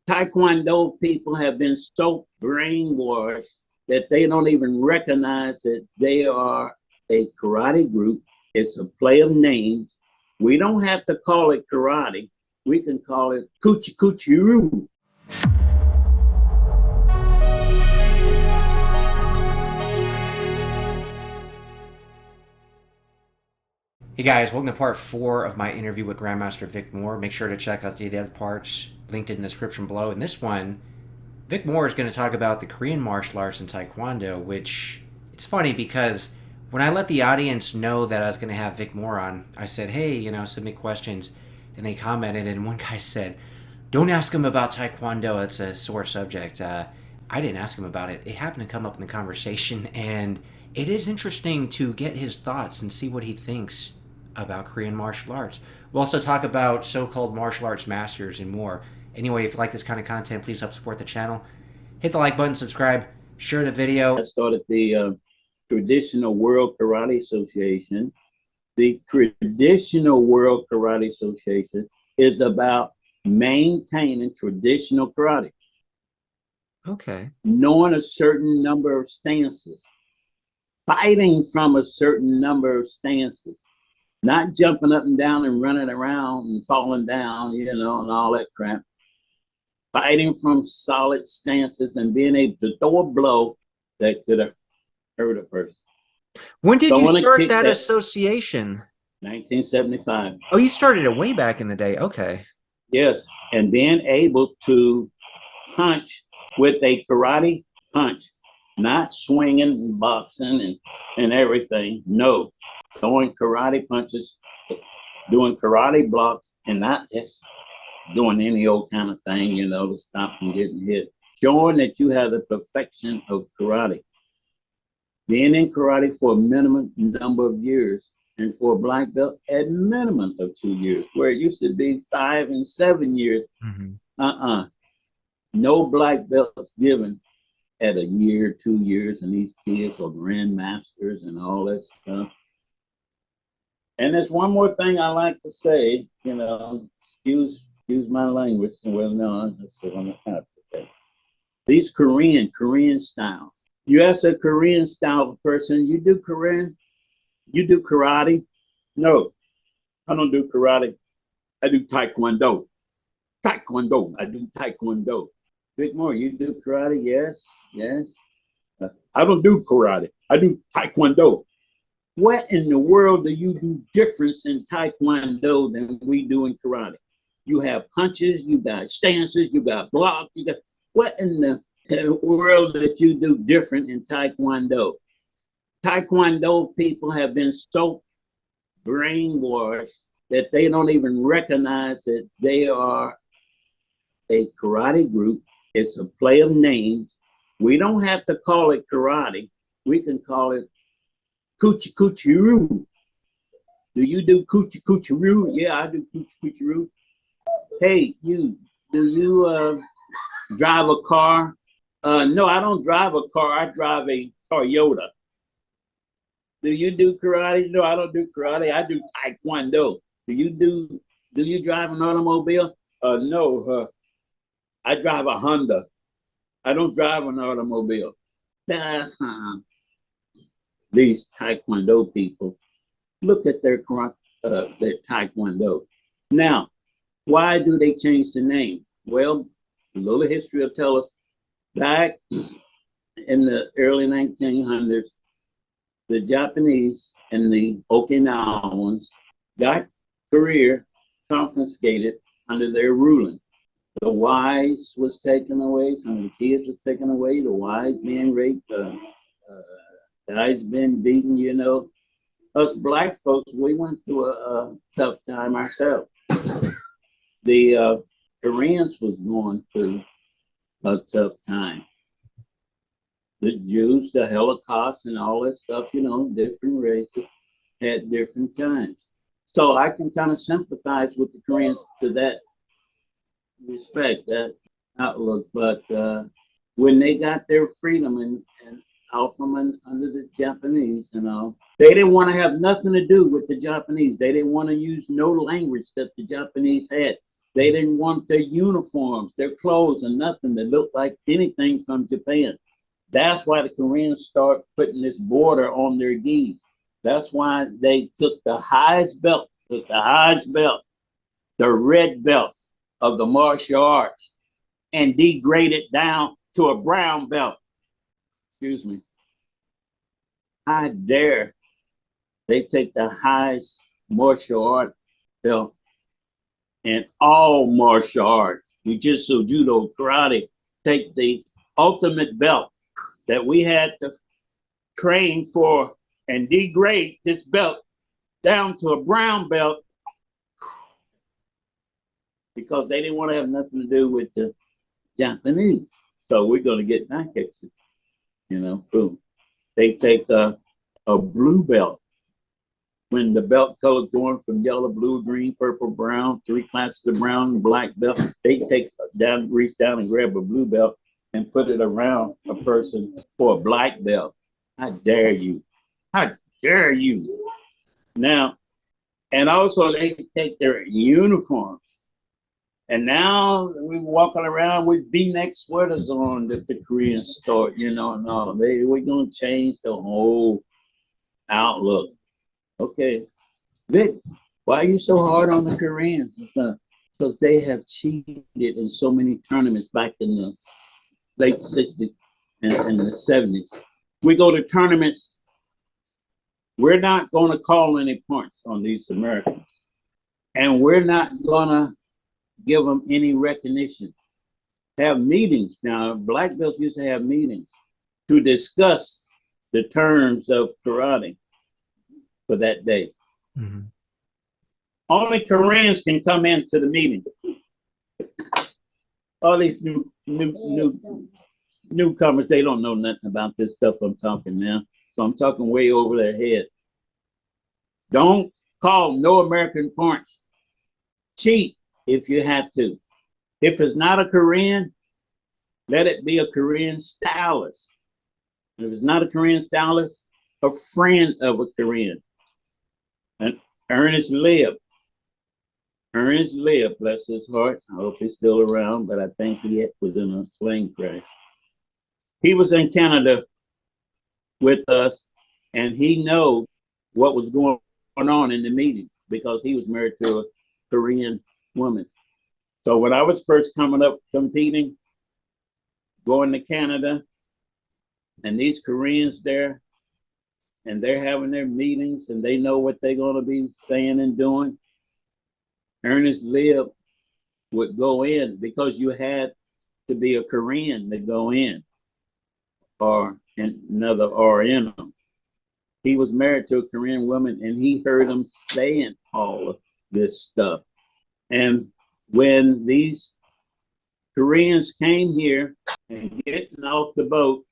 Taekwondo people have been so brainwashed that they don't even recognize that they are a karate group. It's a play of names. We don't have to call it karate. We can call it Kuchi Kuchi Roo. Hey guys, welcome to part 4 of my interview with Grandmaster Vic Moore. Make sure to check out the other parts linked in the description below. In this one, Vic Moore is going to talk about the Korean martial arts and Taekwondo, which it's funny because when I let the audience know that I was going to have Vic Moore on, I said, hey, submit questions, and they commented, and one guy said, don't ask him about Taekwondo, that's a sore subject. I didn't ask him about it. It happened to come up in the conversation, and it is interesting to get his thoughts and see what he thinks about Korean martial arts. We'll also talk about so-called martial arts masters and more. Anyway, if you like this kind of content, please help support the channel. Hit the like button, subscribe, share the video. I started the Traditional World Karate Association. The Traditional World Karate Association is about maintaining traditional karate. Okay. Knowing a certain number of stances, fighting from a certain number of stances, not jumping up and down and running around and falling down, and all that crap. Fighting from solid stances and being able to throw a blow that could have hurt a person. When did you start that association? 1975. Oh, you started it way back in the day. Okay. Yes, and being able to punch with a karate punch, not swinging and boxing and everything. No, throwing karate punches, doing karate blocks, and not just doing any old kind of thing, to stop from getting hit. Showing that you have the perfection of karate. Being in karate for a minimum number of years, and for a black belt at minimum of 2 years, where it used to be 5 and 7 years. Mm-hmm. No black belts given at a year, 2 years, and these kids are grandmasters and all that stuff. And there's one more thing I like to say, excuse my language. Well, no, that's what I'm going to say. These Korean styles. You ask a Korean style person, you do Korean? You do karate? No, I don't do karate. I do Taekwondo. Taekwondo. I do Taekwondo. Vic Moore, you do karate? Yes, yes. I don't do karate. I do Taekwondo. What in the world do you do difference in Taekwondo than we do in karate? You have punches, you got stances, you got blocks, you got what in the world that you do different in Taekwondo? Taekwondo people have been so brainwashed that they don't even recognize that they are a karate group. It's a play of names. We don't have to call it karate. We can call it Kuchi Kuchi Roo. Do you do Kuchi Kuchi Roo? Yeah, I do Kuchi Kuchi Roo. Hey, do you drive a car? No, I don't drive a car. I drive a Toyota. Do you do karate? No, I don't do karate. I do Taekwondo. Do you drive an automobile? No, I drive a Honda. I don't drive an automobile. These Taekwondo people, look at their Taekwondo. Now, why do they change the name? Well, a little history will tell us back in the early 1900s, the Japanese and the Okinawans got Korea confiscated under their ruling. The wives was taken away, some of the kids was taken away, the wives being raped, guys been beaten, Us black folks, we went through a tough time ourselves. The Koreans was going through a tough time. The Jews, the Holocaust and all that stuff, different races had different times. So I can kind of sympathize with the Koreans to that respect, that outlook. But when they got their freedom and out from under the Japanese and all, they didn't want to have nothing to do with the Japanese. They didn't want to use no language that the Japanese had. They didn't want their uniforms, their clothes, and nothing that looked like anything from Japan. That's why the Koreans start putting this border on their gis. That's why they took the highest belt, the red belt of the martial arts, and degraded down to a brown belt. Excuse me. How dare they take the highest martial art belt in all martial arts, jiu-jitsu, judo, karate, take the ultimate belt that we had to train for and degrade this belt down to a brown belt because they didn't want to have nothing to do with the Japanese. So we're going to get back at you, you know, boom. They take a blue belt. When the belt color going from yellow, blue, green, purple, brown, 3 classes of brown, black belt, they take down, reach down and grab a blue belt and put it around a person for a black belt. How dare you? How dare you? Now, and also they take their uniforms. And now we're walking around with V-neck sweaters on that the Koreans start, you know, and all. We're going to change the whole outlook. Okay, Vic, why are you so hard on the Koreans? Because they have cheated in so many tournaments back in the late 60s and the 70s. We go to tournaments, we're not going to call any points on these Americans. And we're not going to give them any recognition. Have meetings. Now, black belts used to have meetings to discuss the terms of karate for that day. Mm-hmm. Only Koreans can come into the meeting. All these newcomers, they don't know nothing about this stuff I'm talking now. So I'm talking way over their head. Don't call no American points. Cheat if you have to. If it's not a Korean, let it be a Korean stylist. If it's not a Korean stylist, a friend of a Korean. And Ernest Lib, bless his heart. I hope he's still around, but I think he was in a plane crash. He was in Canada with us, and he knows what was going on in the meeting because he was married to a Korean woman. So when I was first coming up competing, going to Canada, and these Koreans there, and they're having their meetings and they know what they're going to be saying and doing, Ernest Lib would go in because you had to be a Korean to go in or another or in them. He was married to a Korean woman and he heard them saying all of this stuff. And when these Koreans came here and getting off the boat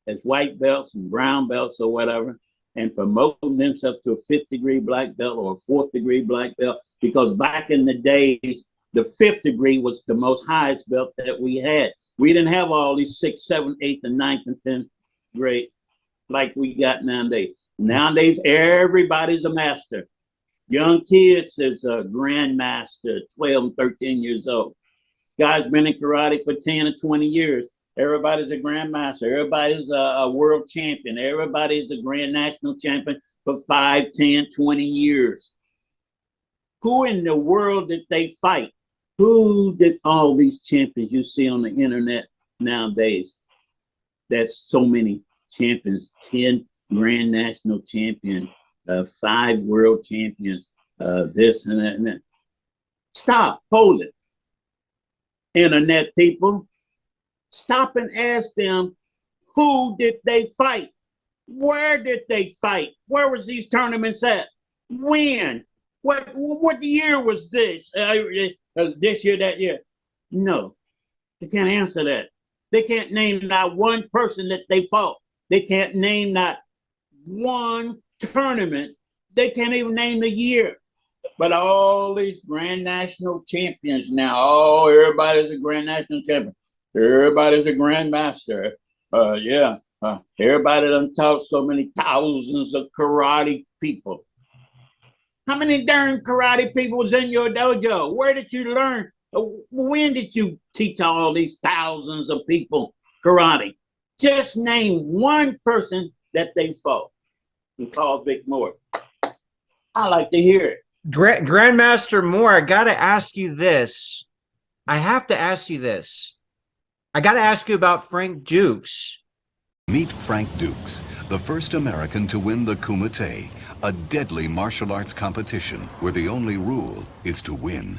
as white belts and brown belts or whatever, and promoting themselves to a 5th degree black belt or a 4th degree black belt, because back in the days, the 5th degree was the most highest belt that we had. We didn't have all these 6th, 7th, 8th, and 9th and 10th grade like we got nowadays. Nowadays, everybody's a master. Young kids is a grandmaster, 12 and 13 years old. Guys been in karate for 10 or 20 years. Everybody's a grandmaster. Everybody's a world champion. Everybody's a grand national champion for 5, 10, 20 years. Who in the world did they fight? Who did all these champions you see on the internet nowadays? There's so many champions, 10 grand national champions, 5 world champions, this and that and that. Stop, hold it. Internet people, stop and ask them, who did they fight? Where did they fight? Where was these tournaments at? When? What year was this? This year, that year? No, they can't answer that. They can't name not one person that they fought. They can't name not one tournament. They can't even name the year. But all these grand national champions now, oh, everybody's a grand national champion. Everybody's a grandmaster. Everybody done taught so many thousands of karate people. How many darn karate people was in your dojo? Where did you learn? When did you teach all these thousands of people karate? Just name one person that they fought and call Vic Moore. I like to hear it. Grandmaster Moore, I got to ask you this. I have to ask you this. I got to ask you about Frank Dukes. Meet Frank Dukes, the first American to win the Kumite, a deadly martial arts competition where the only rule is to win.